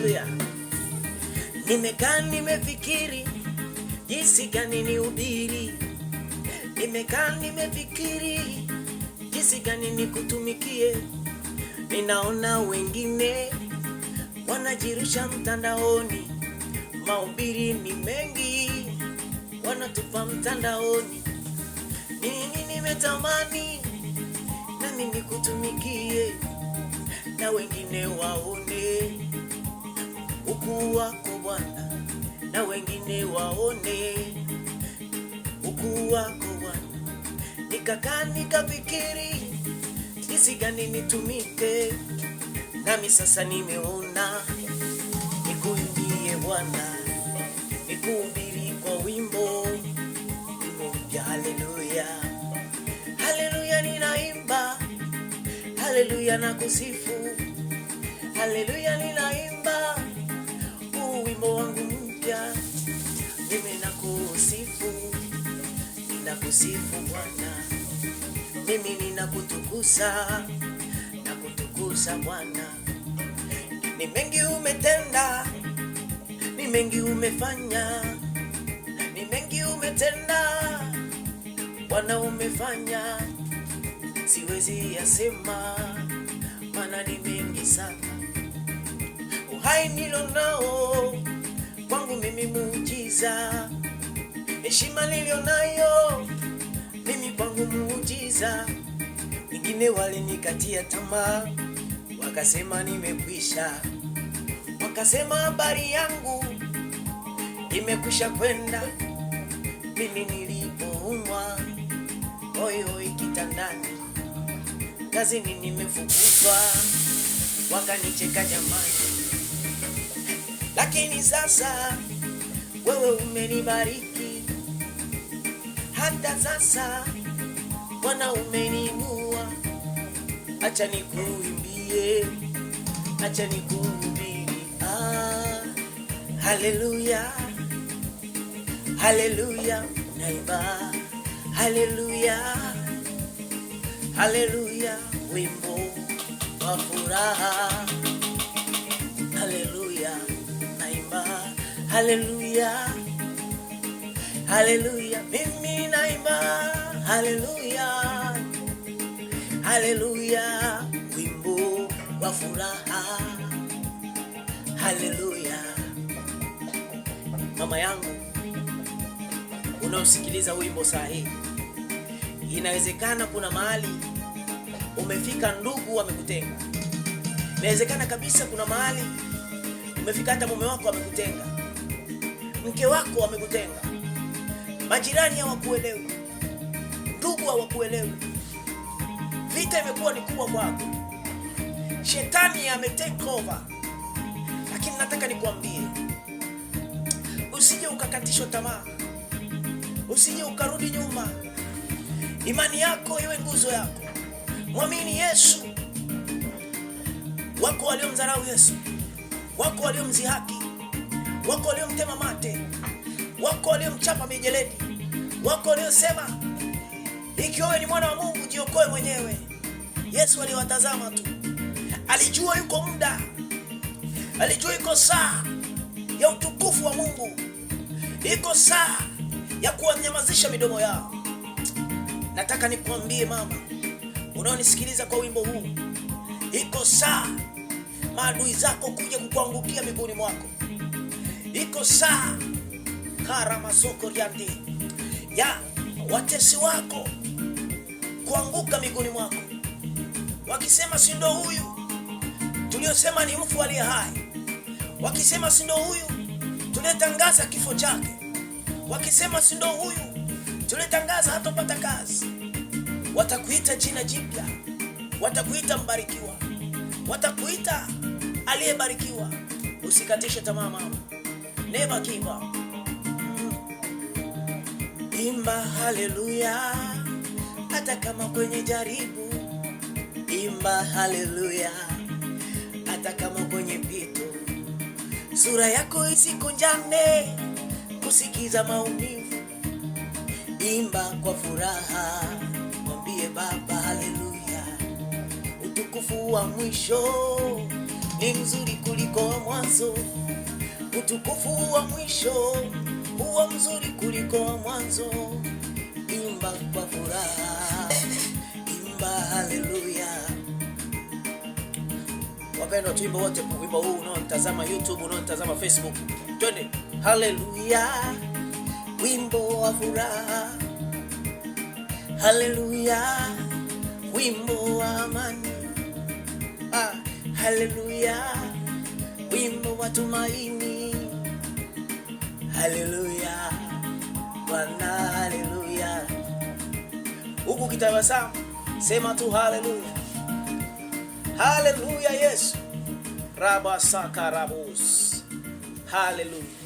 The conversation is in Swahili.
Haleluya. Nimekaa nimefikiri jinsi gani nihubiri. Nimekaa nimefikiri jinsi gani nikutumikie. Ninaona wengine wanajirusha mtandaoni, mahubiri ni mengi wanatupa mtandaoni. Nini nimetamani nami nikutumikie, na wengine waone ukuu wako Bwana, na wengine waone ukuu wako Bwana. Nikakaa nikafikiri jinsi gani nitumike, nami sasa nimeona nikuimbie Bwana, nikuhubiri kwa wimbo mpya. Haleluya, haleluya, ninaimba haleluya na kusifu. Haleluya, ninaimba wimbo wangu mpya. Mimi nakusifu, ninakusifu Bwana. Mimi ninakutukuza, nakutukuza Bwana. Ni mengi umetenda, ni mengi umefanya, ni mengi umetenda Bwana, umefanya. Siwezi yasema maana ni mengi sana. Uhai nilionao kwangu mimi muujiza. Heshima nilionayo mimi kwangu muujiza. Wengine walinikatia tamaa, wakasema nimekwisha, wakasema habari yangu imekwisha kwenda. Mimi nilipoumwa hoi kitandani, kazini nimefukuzwa, wakanicheka jamani. Lakini sasa wewe umenibariki, hata sasa Bwana umeniinua. Acha nikuimbie, acha nikuhubiri. Haleluya, haleluya, naimba haleluya, haleluya, wimbo wa furaha. Haleluya, naimba haleluya, haleluya, mimi naimba haleluya, haleluya, wimbo wa furaha. Haleluya. Mama yangu unaosikiliza wimbo sahihi, inawezekana kuna mahali umefika ndugu wamekutenga. Inawezekana kabisa kuna mahali umefika hata mume wako amekutenga, mke wako amekutenga, majirani hawakuelewi, ndugu hawakuelewi. Vita imekuwa ni kubwa kwako, shetani ametake over. Lakini nataka nikwambie, usije ukakatishwa tamaa, usije ukarudi nyuma. Imani yako iwe nguzo yako, mwamini Yesu. Wako waliomdharau Yesu, wako waliomzihaki, wako waliomtema mate, wako waliomchapa mijeledi, wako waliosema ikiwa wewe ni mwana wa Mungu jiokoe mwenyewe. Yesu aliwatazama tu, alijua yuko muda, alijua iko saa ya utukufu wa Mungu, iko saa ya kuwanyamazisha midomo yao. Nataka nikwambie mama unaonisikiliza kwa wimbo huu, iko saa maadui zako kuja kukuangukia miguuni mwako. Iko saa karama soko riandi ya watesi wako kuanguka miguuni mwako, wakisema si ndo huyu tuliosema ni mfu aliye hai, wakisema si ndo huyu tulitangaza kifo chake, wakisema si ndo huyu tulitangaza hatopata kazi. Watakuita jina jipya, watakuita mbarikiwa, watakuita aliyebarikiwa. Usikatishe tamaa mama, never give up. Imba haleluya hata kama kwenye jaribu, imba haleluya hata kama kwenye pito. Sura yako isikunjane kusikiza maumivu, imba kwa furaha, mwambie Baba haleluya. Utukufu wa mwisho ni mzuri kuliko mwanzo. mwanzo. Utukufu wa mwisho huwa mzuri kuliko wa mwanzo. Imba kwa furaha, imba haleluya. Wapendwa, tuimbe wote wimbo huu unaotazama YouTube, unaotazama Facebook. Twende. Haleluya, wimbo wa furaha. Haleluya, wimbo wa amani. Haleluya, wimbo wa tumaini. Haleluya, Bwana haleluya. Huku kitabasamu, sema tu haleluya. Haleluya Yesu. Raba sakarabus. Haleluya.